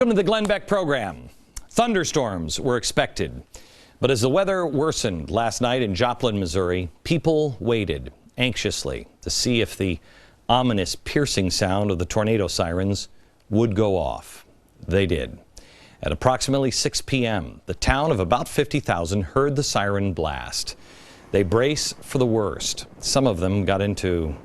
Welcome to the Glenn Beck program. Thunderstorms were expected, but as the weather worsened last night in Joplin, Missouri, people waited anxiously to see if the ominous piercing sound of the tornado sirens would go off. They did. At approximately 6 p.m., the town of about 50,000 heard the siren blast. They brace for the worst. Some of them got into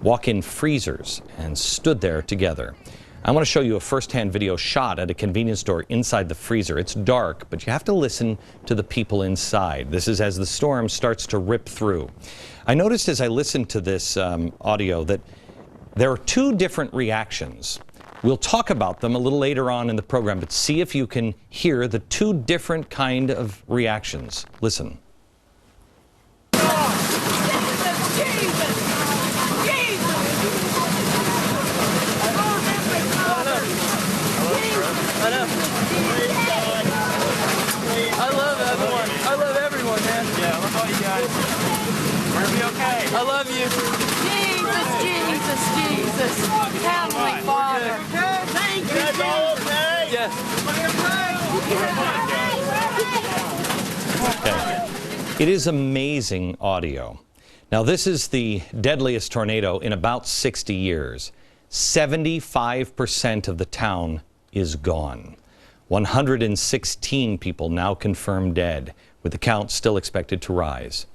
walk-in freezers and stood there together. I want to show you a first-hand video shot at a convenience store inside the freezer. It's dark, but you have to listen to the people inside. This is as the storm starts to rip through. I noticed as I listened to this audio that there are two different reactions. We'll talk about them a little later on in the program, but see if you can hear the two different kind of reactions. Listen. I love you. Jesus, Jesus, Jesus. Heavenly Father. Thank you. That's all okay? Yes. Okay. It is amazing audio. Now, this is the deadliest tornado in about 60 years. 75% of the town is gone. 116 people now confirmed dead, with the count still expected to rise.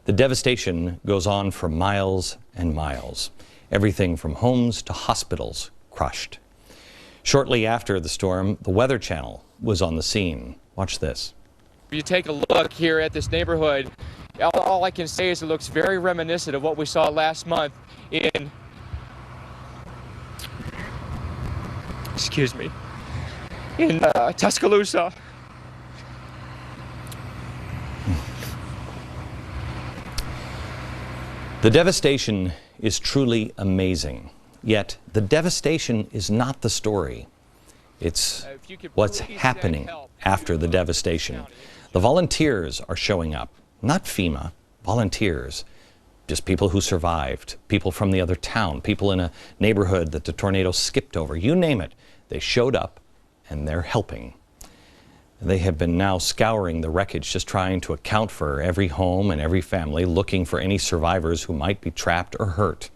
The devastation goes on for miles and miles. Everything from homes to hospitals crushed. Shortly after the storm, the Weather Channel was on the scene. Watch this. If you take a look here at this neighborhood, all I can say is it looks very reminiscent of what we saw last month in, in Tuscaloosa. The devastation is truly amazing, yet the devastation is not the story. It's what's happening after the devastation. The volunteers are showing up, not FEMA, volunteers, just people who survived, people from the other town, people in a neighborhood that the tornado skipped over, you name it. They showed up and they're helping. They have been now scouring the wreckage, just trying to account for every home and every family, looking for any survivors who might be trapped or hurt.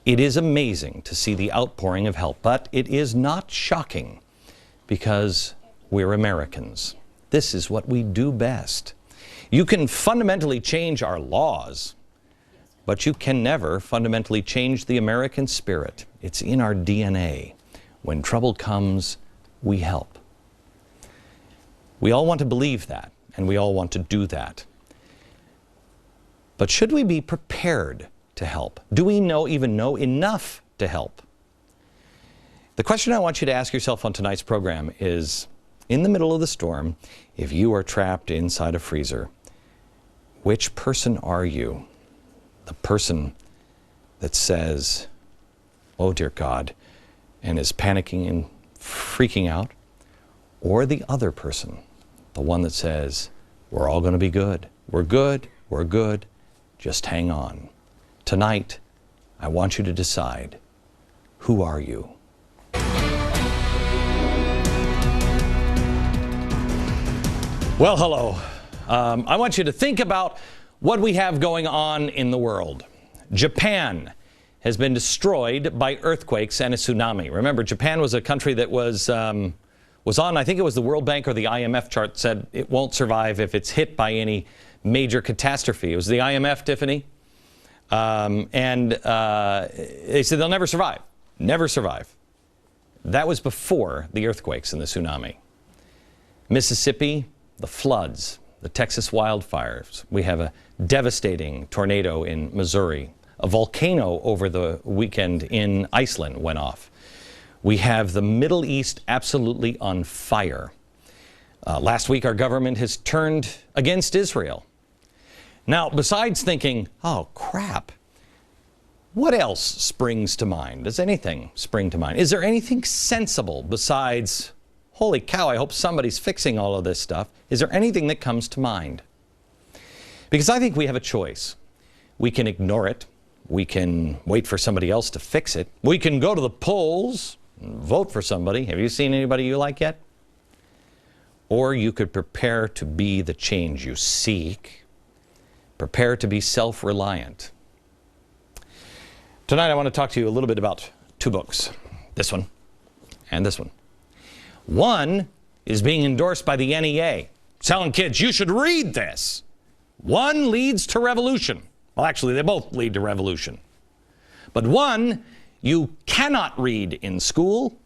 It is amazing to see the outpouring of help, but it is not shocking because we're Americans. This is what we do best. You can fundamentally change our laws, but you can never fundamentally change the American spirit. It's in our DNA. When trouble comes, we help. We all want to believe that, and we all want to do that. But should we be prepared to help? Do we even know enough to help? The question I want you to ask yourself on tonight's program is, in the middle of the storm, if you are trapped inside a freezer, which person are you? The person that says, "Oh dear God," and is panicking and freaking out? Or the other person, the one that says, "We're all going to be good. We're good. We're good. Just hang on." Tonight, I want you to decide, who are you? Well, hello. I want you to think about what we have going on in the world. Japan has been destroyed by earthquakes and a tsunami. Remember, Japan was a country that was on, I think it was the World Bank or the IMF chart, said it won't survive if it's hit by any major catastrophe. It was the IMF, Tiffany. They said they'll never survive. Never survive. That was before the earthquakes and the tsunami. Mississippi, the floods, the Texas wildfires. We have a devastating tornado in Missouri. A volcano over the weekend in Iceland went off. We have the Middle East absolutely on fire. Last week, our government has turned against Israel. Now, besides thinking, oh, crap, what else springs to mind? Does anything spring to mind? Is there anything sensible besides, holy cow, I hope somebody's fixing all of this stuff? Is there anything that comes to mind? Because I think we have a choice. We can ignore it. We can wait for somebody else to fix it. We can go to the polls, vote for somebody. Have you seen anybody you like yet? Or you could prepare to be the change you seek. Prepare to be self-reliant. Tonight I want to talk to you a little bit about two books. This one and this one. One is being endorsed by the NEA, telling kids, you should read this. One leads to revolution. Well, actually, they both lead to revolution. But one you cannot read in school.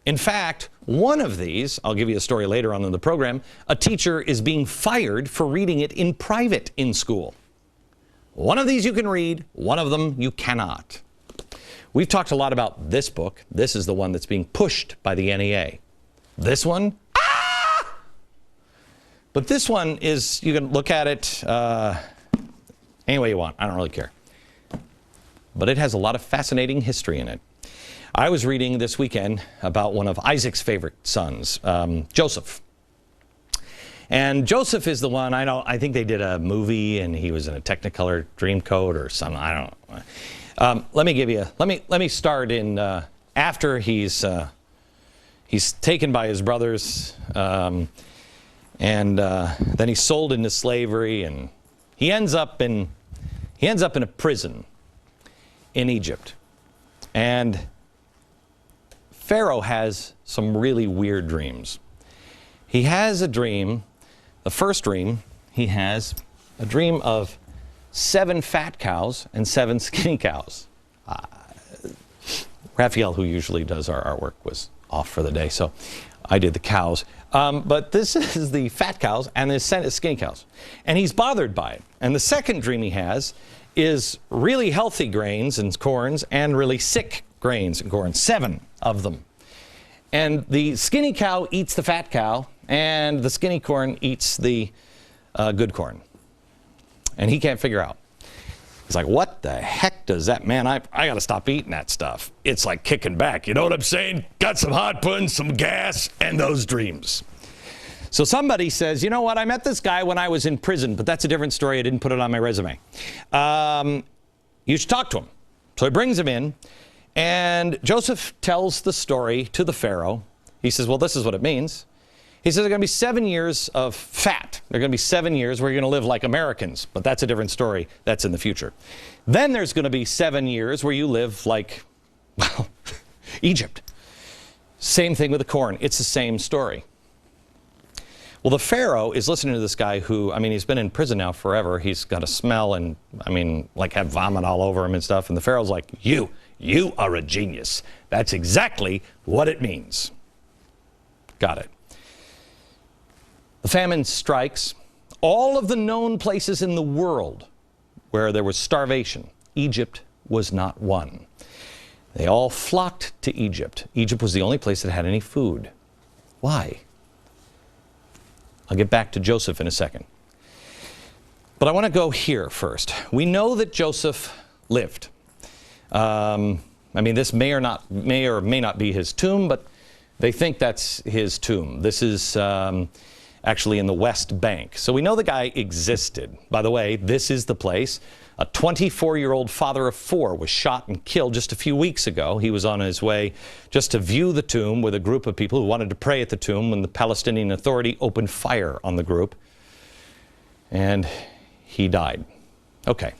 In fact, one of these, I'll give you a story later on in the program, a teacher is being fired for reading it in private in school. One of these you can read, one of them you cannot. We've talked a lot about this book. This is the one that's being pushed by the NEA. This one, But this one is, you can look at it any way you want. I don't really care. But it has a lot of fascinating history in it. I was reading this weekend about one of Isaac's favorite sons, Joseph. And Joseph is the one, I think they did a movie and he was in a Technicolor Dreamcoat or something, I don't know. Let me start in, after he's taken by his brothers, and then he's sold into slavery, and he ends up in a prison in Egypt. And Pharaoh has some really weird dreams. He has a dream, the first dream, he has a dream of 7 fat cows and 7 skinny cows. Raphael, who usually does our artwork, was off for the day, so I did the cows. But this is the fat cows and the skinny cows. And he's bothered by it. And the second dream he has is really healthy grains and corns and really sick grains and corn, 7 of them. And the skinny cow eats the fat cow, and the skinny corn eats the good corn. And he can't figure out. He's like, what the heck does that, man, I got to stop eating that stuff. It's like kicking back, you know what I'm saying? Got some hot pudding, some gas, and those dreams. So somebody says, you know what, I met this guy when I was in prison, but that's a different story. I didn't put it on my resume. You should talk to him. So he brings him in, and Joseph tells the story to the Pharaoh. He says, well, this is what it means. He says there are going to be 7 years of fat. There are going to be 7 years where you're going to live like Americans, but that's a different story. That's in the future. Then there's going to be 7 years where you live like, well, Egypt. Same thing with the corn. It's the same story. Well, the Pharaoh is listening to this guy who, he's been in prison now forever. He's got a smell and, like have vomit all over him and stuff. And the Pharaoh's like, you are a genius. That's exactly what it means. Got it. The famine strikes. All of the known places in the world where there was starvation, Egypt was not one. They all flocked to Egypt. Egypt was the only place that had any food. Why? I'll get back to Joseph in a second. But I want to go here first. We know that Joseph lived. This may or may not be his tomb, but they think that's his tomb. This is actually in the West Bank. So we know the guy existed. By the way, this is the place. A 24-year-old father of 4 was shot and killed just a few weeks ago. He was on his way just to view the tomb with a group of people who wanted to pray at the tomb when the Palestinian Authority opened fire on the group. And he died. Okay.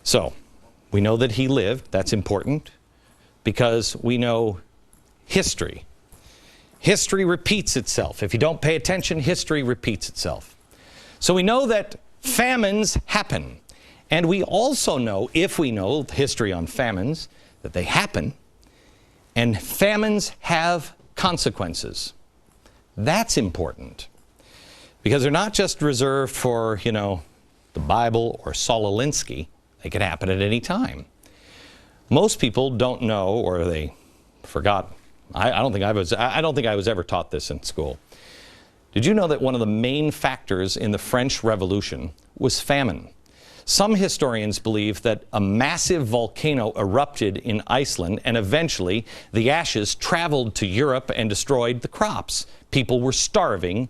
So we know that he lived. That's important because we know history. History repeats itself. If you don't pay attention, history repeats itself. So we know that famines happen. And we also know, if we know history on famines, that they happen. And famines have consequences. That's important. Because they're not just reserved for, the Bible or Saul Alinsky. They could happen at any time. Most people don't know, or they forgot. I don't think I was ever taught this in school. Did you know that one of the main factors in the French Revolution was famine? Some historians believe that a massive volcano erupted in Iceland and eventually the ashes traveled to Europe and destroyed the crops. People were starving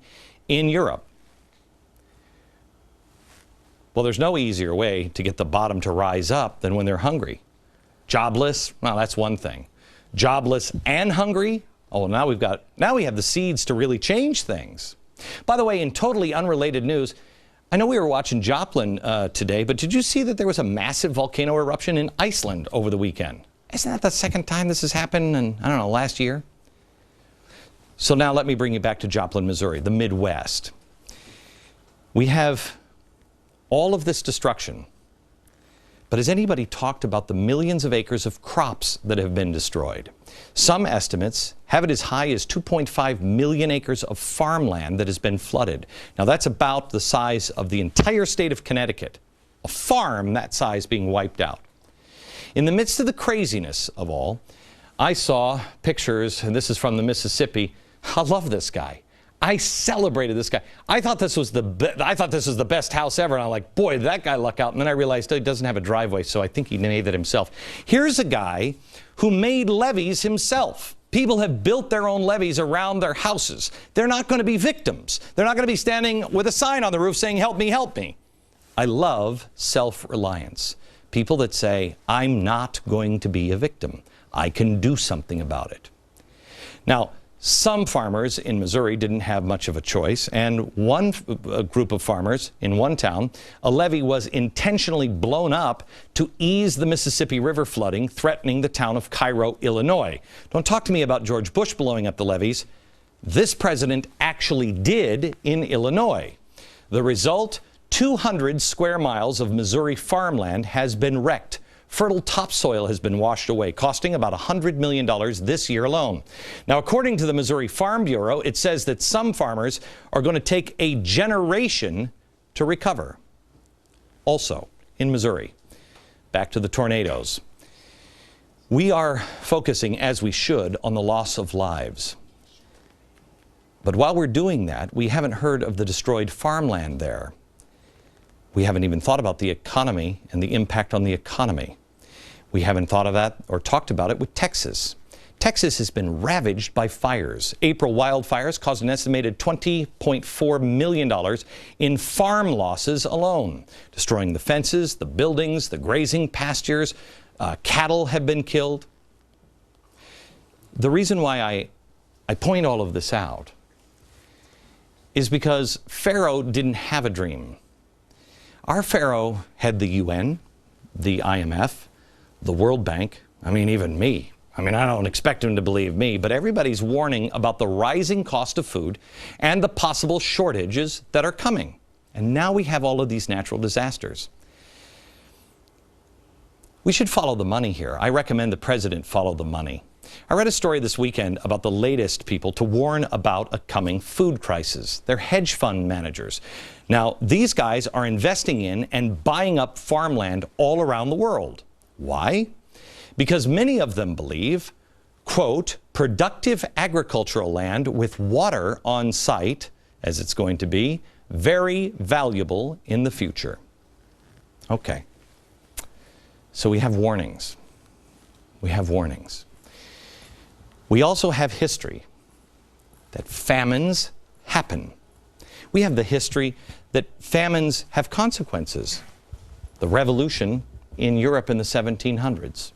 in Europe. Well, there's no easier way to get the bottom to rise up than when they're hungry. Jobless, well, that's one thing. jobless and hungry. Oh, now we have the seeds to really change things. By the way, in totally unrelated news, I know we were watching Joplin today, but did you see that there was a massive volcano eruption in Iceland over the weekend? Isn't that the second time this has happened in, I don't know, last year? So now let me bring you back to Joplin, Missouri, the Midwest. We have all of this destruction. But has anybody talked about the millions of acres of crops that have been destroyed? Some estimates have it as high as 2.5 million acres of farmland that has been flooded. Now that's about the size of the entire state of Connecticut. A farm that size being wiped out. In the midst of the craziness of all, I saw pictures, and this is from the Mississippi. I love this guy. I celebrated this guy. I thought this was the best house ever. And I'm like, boy, did that guy luck out. And then I realized he doesn't have a driveway, so I think he made that himself. Here's a guy who made levees himself. People have built their own levees around their houses. They're not going to be victims. They're not going to be standing with a sign on the roof saying, help me, help me. I love self-reliance. People that say, I'm not going to be a victim. I can do something about it. Now, some farmers in Missouri didn't have much of a choice, and one group of farmers in one town, a levee was intentionally blown up to ease the Mississippi River flooding, threatening the town of Cairo, Illinois. Don't talk to me about George Bush blowing up the levees. This president actually did in Illinois. The result, 200 square miles of Missouri farmland has been wrecked. Fertile topsoil has been washed away, costing about $100 million this year alone. Now, according to the Missouri Farm Bureau, it says that some farmers are going to take a generation to recover. Also, in Missouri, back to the tornadoes. We are focusing, as we should, on the loss of lives. But while we're doing that, we haven't heard of the destroyed farmland there. We haven't even thought about the economy and the impact on the economy. We haven't thought of that or talked about it with Texas. Texas has been ravaged by fires. April wildfires caused an estimated $20.4 million in farm losses alone, destroying the fences, the buildings, the grazing pastures. Cattle have been killed. The reason why I point all of this out is because Pharaoh didn't have a dream. Our Pharaoh had the UN, the IMF, the World Bank, even me. I don't expect him to believe me, but everybody's warning about the rising cost of food and the possible shortages that are coming. And now we have all of these natural disasters. We should follow the money here. I recommend the president follow the money. I read a story this weekend about the latest people to warn about a coming food crisis. They're hedge fund managers. Now, these guys are investing in and buying up farmland all around the world. Why? Because many of them believe, quote, productive agricultural land with water on site, as it's going to be, very valuable in the future. Okay. So we have warnings. We have warnings. We also have history that famines happen. We have the history that famines have consequences. The revolution in Europe in the 1700s.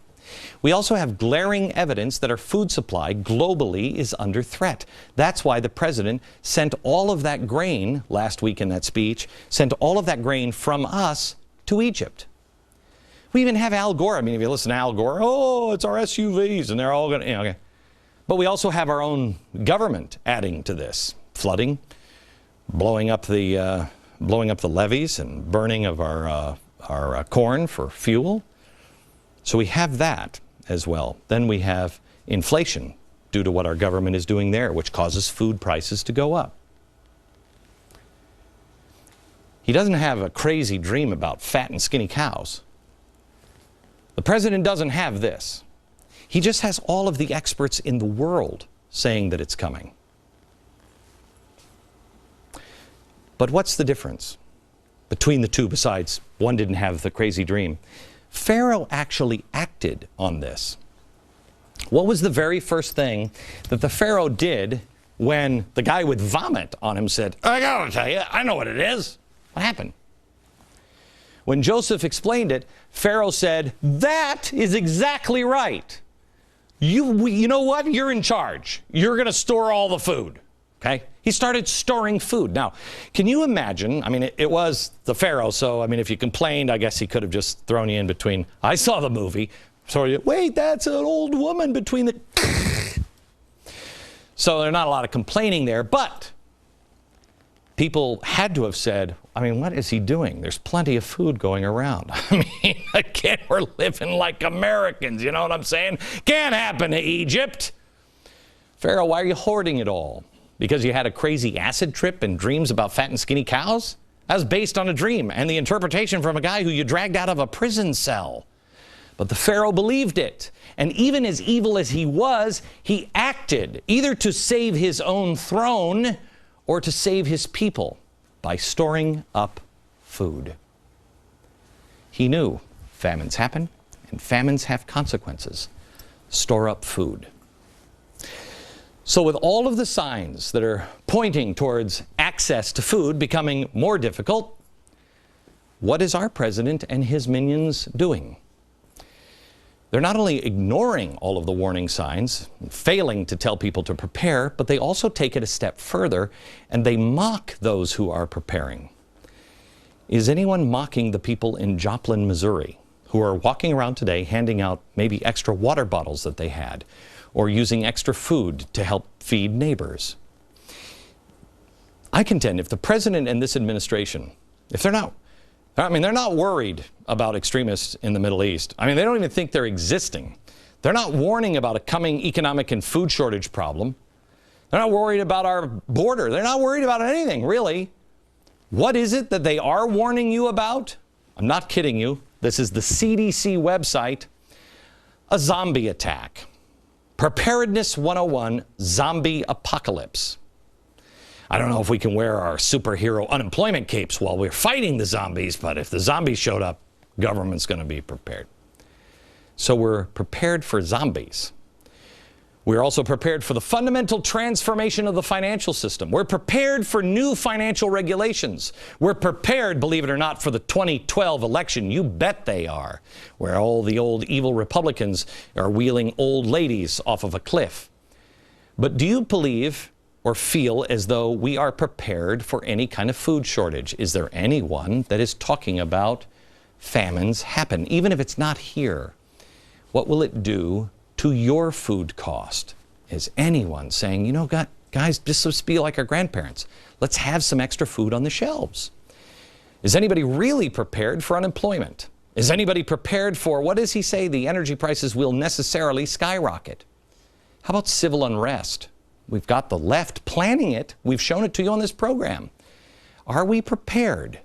We also have glaring evidence that our food supply globally is under threat. That's why the president sent all of that grain last week in that speech, sent all of that grain from us to Egypt. We even have Al Gore. If you listen to Al Gore, oh, it's our SUVs, and they're all going to, okay. But we also have our own government adding to this. Flooding, blowing up the levees and burning of our corn for fuel. So we have that as well. Then we have inflation due to what our government is doing there, which causes food prices to go up. He doesn't have a crazy dream about fat and skinny cows. The president doesn't have this. He just has all of the experts in the world saying that it's coming. But what's the difference between the two, besides one didn't have the crazy dream? Pharaoh actually acted on this. What was the very first thing that the Pharaoh did when the guy with vomit on him said, I gotta tell you, I know what it is? What happened? When Joseph explained it, Pharaoh said, that is exactly right. You know what? You're in charge. You're going to store all the food. Okay? He started storing food. Now, can you imagine? I mean, it was the Pharaoh, so, I mean, if you complained, I guess he could have just thrown you in between. I saw the movie. So, wait, that's an old woman between the... So there's not a lot of complaining there, but people had to have said, I mean, what is he doing? There's plenty of food going around. I mean, again, we're living like Americans, you know what I'm saying? Can't happen to Egypt. Pharaoh, why are you hoarding it all? Because you had a crazy acid trip and dreams about fat and skinny cows? That was based on a dream and the interpretation from a guy who you dragged out of a prison cell. But the Pharaoh believed it. And even as evil as he was, he acted either to save his own throne or to save his people by storing up food. He knew famines happen and famines have consequences. Store up food. So with all of the signs that are pointing towards access to food becoming more difficult, what is our president and his minions doing? They're not only ignoring all of the warning signs, failing to tell people to prepare, but they also take it a step further and they mock those who are preparing. Is anyone mocking the people in Joplin, Missouri, who are walking around today handing out maybe extra water bottles that they had, or using extra food to help feed neighbors? I contend if the president and this administration, if they're not worried about extremists in the Middle East. I mean, they don't even think they're existing. They're not warning about a coming economic and food shortage problem. They're not worried about our border. They're not worried about anything, really. What is it that they are warning you about? I'm not kidding you. This is the CDC website. A zombie attack. Preparedness 101, zombie apocalypse. I don't know if we can wear our superhero unemployment capes while we're fighting the zombies, but if the zombies showed up, government's going to be prepared. So we're prepared for zombies. We're also prepared for the fundamental transformation of the financial system. We're prepared for new financial regulations. We're prepared, believe it or not, for the 2012 election. You bet they are, where all the old evil Republicans are wheeling old ladies off of a cliff. But do you believe or feel as though we are prepared for any kind of food shortage? Is there anyone that is talking about famines happen, even if it's not here? What will it do to your food cost? Is anyone saying, you know, guys, this must be like our grandparents. Let's have some extra food on the shelves. Is anybody really prepared for unemployment? Is anybody prepared for, what does he say, the energy prices will necessarily skyrocket? How about civil unrest? We've got the left planning it. We've shown it to you on this program. Are we prepared?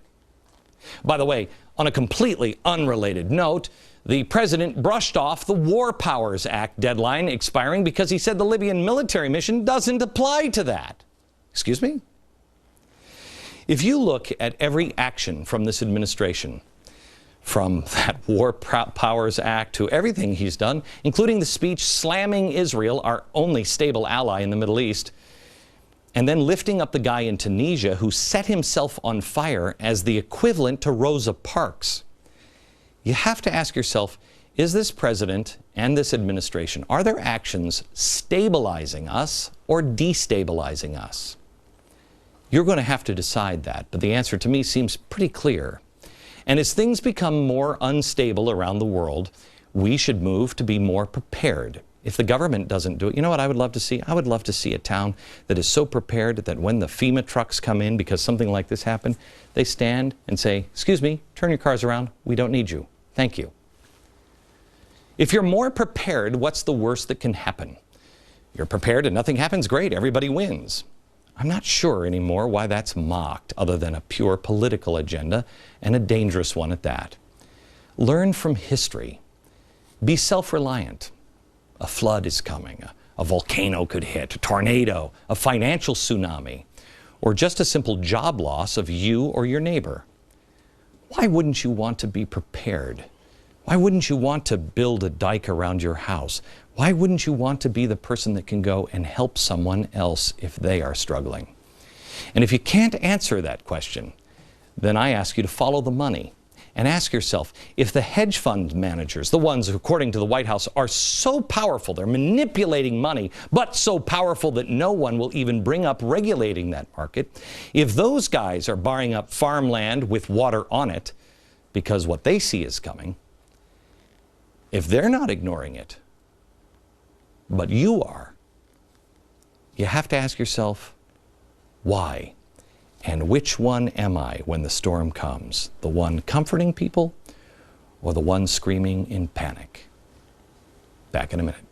By the way, on a completely unrelated note, the president brushed off the War Powers Act deadline expiring because he said the Libyan military mission doesn't apply to that. Excuse me? If you look at every action from this administration, from that War Powers Act to everything he's done, including the speech slamming Israel, our only stable ally in the Middle East, and then lifting up the guy in Tunisia who set himself on fire as the equivalent to Rosa Parks. You have to ask yourself, is this president and this administration, are their actions stabilizing us or destabilizing us? You're going to have to decide that, but the answer to me seems pretty clear. And as things become more unstable around the world, we should move to be more prepared. If the government doesn't do it, you know what I would love to see? I would love to see a town that is so prepared that when the FEMA trucks come in because something like this happened, they stand and say, excuse me, turn your cars around. We don't need you. Thank you. If you're more prepared, what's the worst that can happen? You're prepared and nothing happens, great, everybody wins. I'm not sure anymore why that's mocked other than a pure political agenda, and a dangerous one at that. Learn from history. Be self-reliant. A flood is coming, a volcano could hit, a tornado, a financial tsunami, or just a simple job loss of you or your neighbor. Why wouldn't you want to be prepared? Why wouldn't you want to build a dike around your house? Why wouldn't you want to be the person that can go and help someone else if they are struggling? And if you can't answer that question, then I ask you to follow the money And ask yourself, if the hedge fund managers, the ones who, according to the White House, are so powerful, they're manipulating money, but so powerful that no one will even bring up regulating that market, if those guys are buying up farmland with water on it because what they see is coming, if they're not ignoring it, but you are, you have to ask yourself, why? And which one am I when the storm comes? The one comforting people or the one screaming in panic? Back in a minute.